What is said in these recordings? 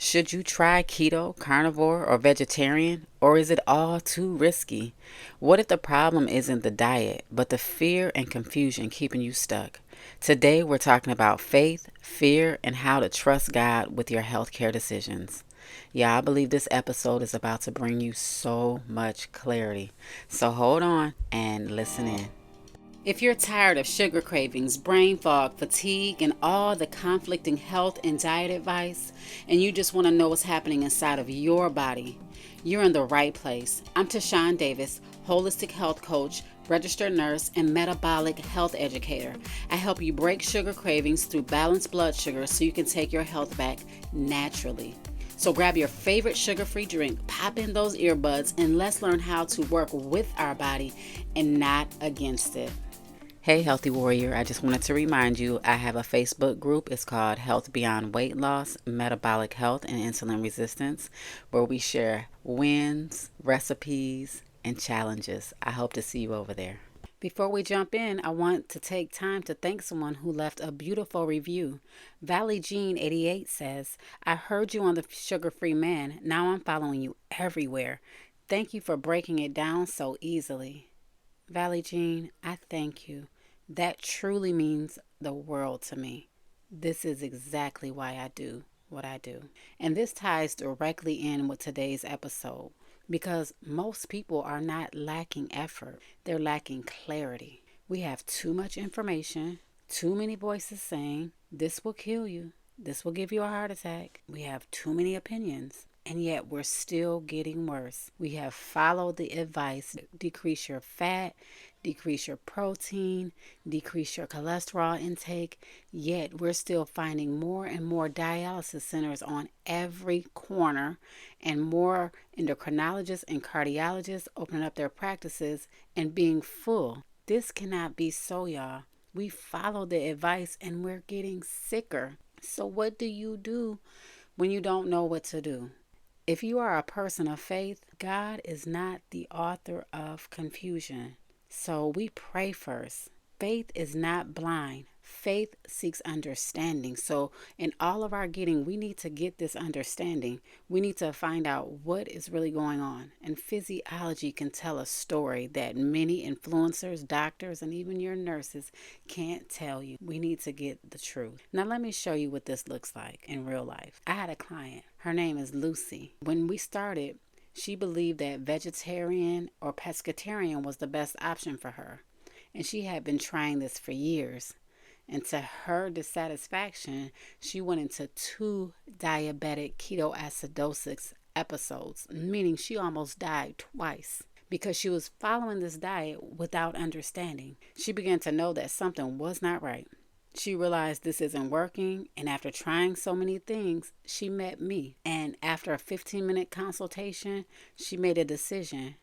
Should you try keto, carnivore, or vegetarian? Or is it all too risky? What if the problem isn't the diet, but the fear and confusion keeping you stuck? Today, we're talking about faith, fear, and how to trust God with your healthcare decisions. Yeah, I believe this episode is about to bring you so much clarity. So hold on and listen in. If you're tired of sugar cravings, brain fog, fatigue, and all the conflicting health and diet advice, and you just want to know what's happening inside of your body, you're in the right place. I'm Tashawn Davis, holistic health coach, registered nurse, and metabolic health educator. I help you break sugar cravings through balanced blood sugar so you can take your health back naturally. So grab your favorite sugar-free drink, pop in those earbuds, and let's learn how to work with our body and not against it. Hey, Healthy Warrior. I just wanted to remind you I have a Facebook group. It's called Health Beyond Weight Loss, Metabolic Health, and Insulin Resistance, where we share wins, recipes, and challenges. I hope to see you over there. Before we jump in, I want to take time to thank someone who left a beautiful review. Valley Jean 88 says, I heard you on the Sugar Free Man. Now I'm following you everywhere. Thank you for breaking it down so easily. Valley Jean, I thank you. That truly means the world to me. This is exactly why I do what I do. And this ties directly in with today's episode because most people are not lacking effort, they're lacking clarity. We have too much information, too many voices saying, this will kill you, this will give you a heart attack. We have too many opinions. And yet we're still getting worse. We have followed the advice, decrease your fat, decrease your protein, decrease your cholesterol intake, yet we're still finding more and more dialysis centers on every corner and more endocrinologists and cardiologists opening up their practices and being full. This cannot be so, y'all. We follow the advice and we're getting sicker. So what do you do when you don't know what to do? If you are a person of faith, God is not the author of confusion. So we pray first. Faith is not blind. Faith seeks understanding. So in all of our getting, we need to get this understanding. We need to find out what is really going on. And physiology can tell a story that many influencers, doctors, and even your nurses can't tell you. We need to get the truth. Now let me show you what this looks like in real life. I had a client. Her name is Lucy. When we started, she believed that vegetarian or pescatarian was the best option for her. And she had been trying this for years. And to her dissatisfaction, she went into 2 diabetic ketoacidosis episodes, meaning she almost died twice because she was following this diet without understanding. She began to know that something was not right. She realized this isn't working, and after trying so many things, she met me. And after a 15-minute consultation, she made a decision.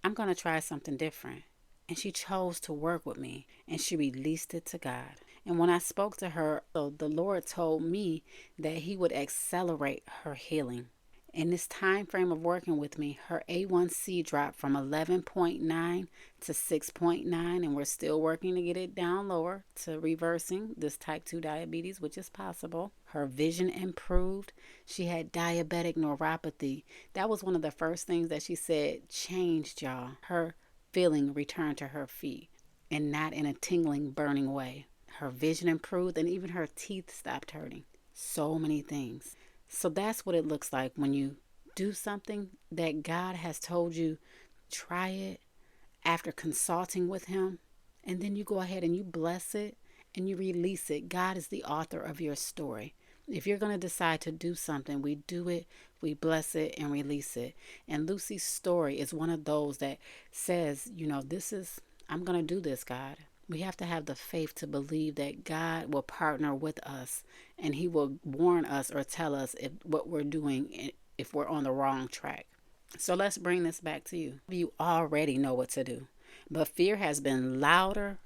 I'm going to try something different. And she chose to work with me, and she released it to God. And when I spoke to her, the Lord told me that He would accelerate her healing. In this time frame of working with me, her A1C dropped from 11.9 to 6.9, and we're still working to get it down lower to reversing this type 2 diabetes, which is possible. Her vision improved. She had diabetic neuropathy. That was one of the first things that she said changed, y'all. Her feeling returned to her feet, and not in a tingling, burning way. Her vision improved, and even her teeth stopped hurting. So many things. So that's what it looks like when you do something that God has told you, try it after consulting with Him, and then you go ahead and you bless it and you release it. God is the author of your story. If you're going to decide to do something, we do it, we bless it, and release it. And Lucy's story is one of those that says, I'm going to do this, God. We have to have the faith to believe that God will partner with us and He will warn us or tell us if what we're doing, if we're on the wrong track. So let's bring this back to you. You already know what to do, but fear has been louder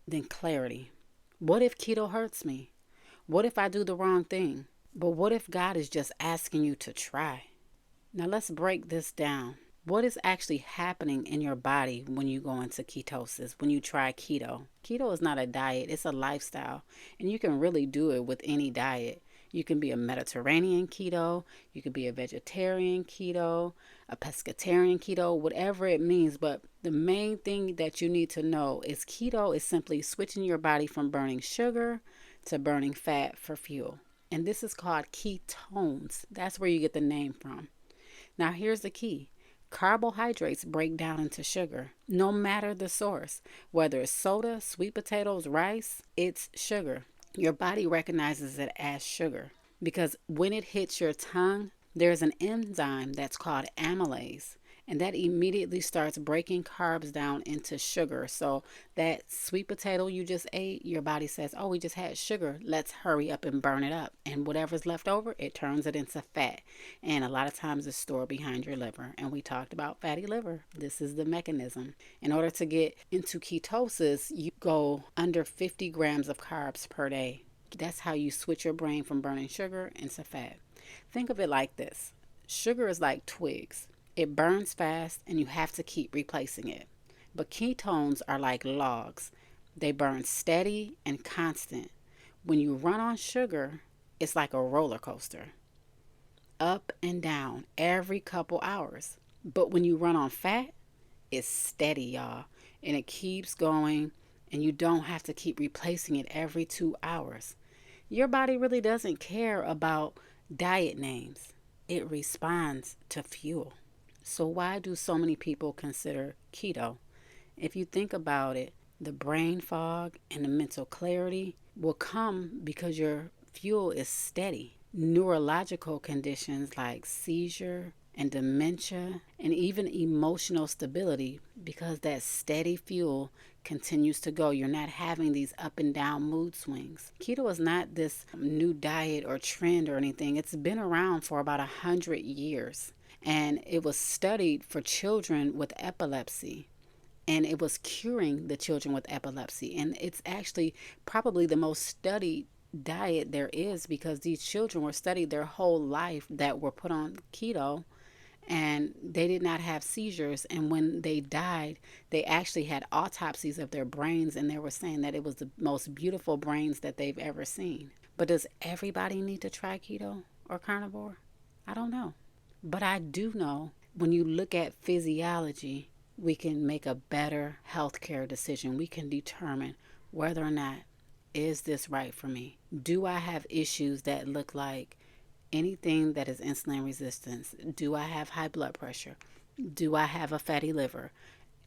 than clarity. What if keto hurts me? What if I do the wrong thing? But what if God is just asking you to try? Now let's break this down. What is actually happening in your body when you go into ketosis, when you try keto? Keto is not a diet, it's a lifestyle. And you can really do it with any diet. You can be a Mediterranean keto, you could be a vegetarian keto, a pescatarian keto, whatever it means. But the main thing that you need to know is keto is simply switching your body from burning sugar to burning fat for fuel. And this is called ketones. That's where you get the name from. Now, here's the key. Carbohydrates break down into sugar, no matter the source. Whether it's soda, sweet potatoes, rice, it's sugar. Your body recognizes it as sugar because when it hits your tongue, there's an enzyme that's called amylase, and that immediately starts breaking carbs down into sugar. So that sweet potato you just ate, your body says, oh, we just had sugar. Let's hurry up and burn it up. And whatever's left over, it turns it into fat. And a lot of times it's stored behind your liver. And we talked about fatty liver. This is the mechanism. In order to get into ketosis, you go under 50 grams of carbs per day. That's how you switch your brain from burning sugar into fat. Think of it like this. Sugar is like twigs. It burns fast and you have to keep replacing it. But ketones are like logs. They burn steady and constant. When you run on sugar, it's like a roller coaster. Up and down every couple hours. But when you run on fat, it's steady, y'all. And it keeps going and you don't have to keep replacing it every 2 hours. Your body really doesn't care about diet names. It responds to fuel. So why do so many people consider keto? If you think about it, the brain fog and the mental clarity will come because your fuel is steady. Neurological conditions like seizure and dementia and even emotional stability, because that steady fuel continues to go. You're not having these up and down mood swings. Keto is not this new diet or trend or anything. It's been around for about 100 years. And it was studied for children with epilepsy. And it was curing the children with epilepsy. And it's actually probably the most studied diet there is, because these children were studied their whole life that were put on keto. And they did not have seizures. And when they died, they actually had autopsies of their brains. And they were saying that it was the most beautiful brains that they've ever seen. But does everybody need to try keto or carnivore? I don't know. But I do know when you look at physiology, we can make a better healthcare decision. We can determine whether or not, is this right for me? Do I have issues that look like anything that is insulin resistance? Do I have high blood pressure? Do I have a fatty liver?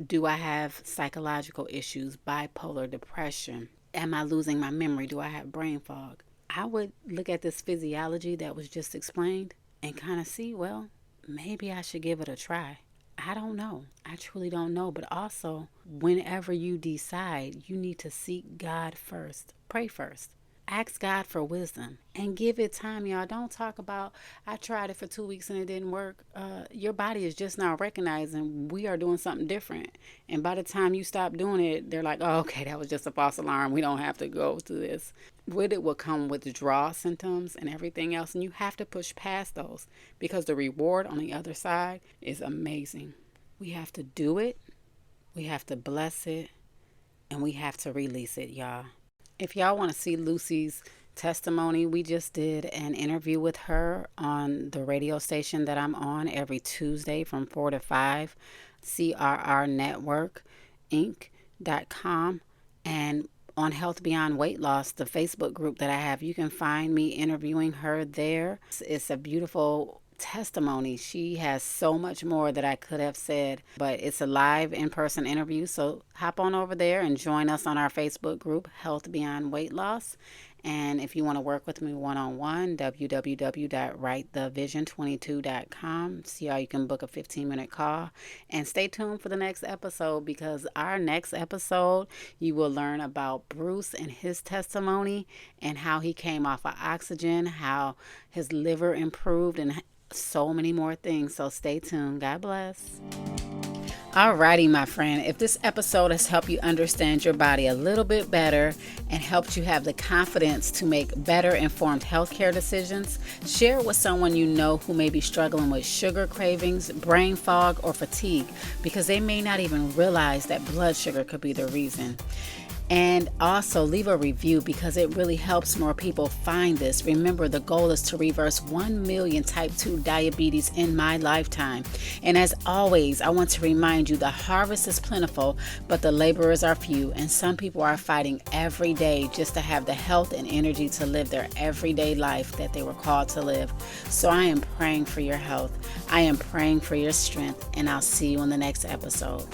Do I have psychological issues, bipolar depression? Am I losing my memory? Do I have brain fog? I would look at this physiology that was just explained and kind of see, well, maybe I should give it a try. I don't know. I truly don't know. But also, whenever you decide, you need to seek God first. Pray first. Ask God for wisdom and give it time, y'all. Don't talk about, I tried it for 2 weeks and it didn't work. Your body is just now recognizing we are doing something different. And by the time you stop doing it, they're like, oh, okay, that was just a false alarm. We don't have to go through this. With it will come withdrawal symptoms and everything else. And you have to push past those because the reward on the other side is amazing. We have to do it. We have to bless it. And we have to release it, y'all. If y'all want to see Lucy's testimony, we just did an interview with her on the radio station that I'm on every Tuesday from 4 to 5, crrnetworkinc.com. And on Health Beyond Weight Loss, the Facebook group that I have, you can find me interviewing her there. It's a beautiful testimony. She has so much more that I could have said, but it's a live in-person interview. So hop on over there and join us on our Facebook group, Health Beyond Weight Loss. And if you want to work with me one-on-one, www.writethevision22.com. See how you can book a 15-minute call. And stay tuned for the next episode, because our next episode, you will learn about Bruce and his testimony and how he came off of oxygen, how his liver improved, and so many more things. So stay tuned. God bless. Alrighty, my friend, if this episode has helped you understand your body a little bit better and helped you have the confidence to make better informed healthcare decisions, share it with someone you know who may be struggling with sugar cravings, brain fog, or fatigue, because they may not even realize that blood sugar could be the reason. And also leave a review because it really helps more people find this. Remember, the goal is to reverse 1 million type 2 diabetes in my lifetime. And as always, I want to remind you the harvest is plentiful, but the laborers are few. And some people are fighting every day just to have the health and energy to live their everyday life that they were called to live. So I am praying for your health. I am praying for your strength. And I'll see you in the next episode.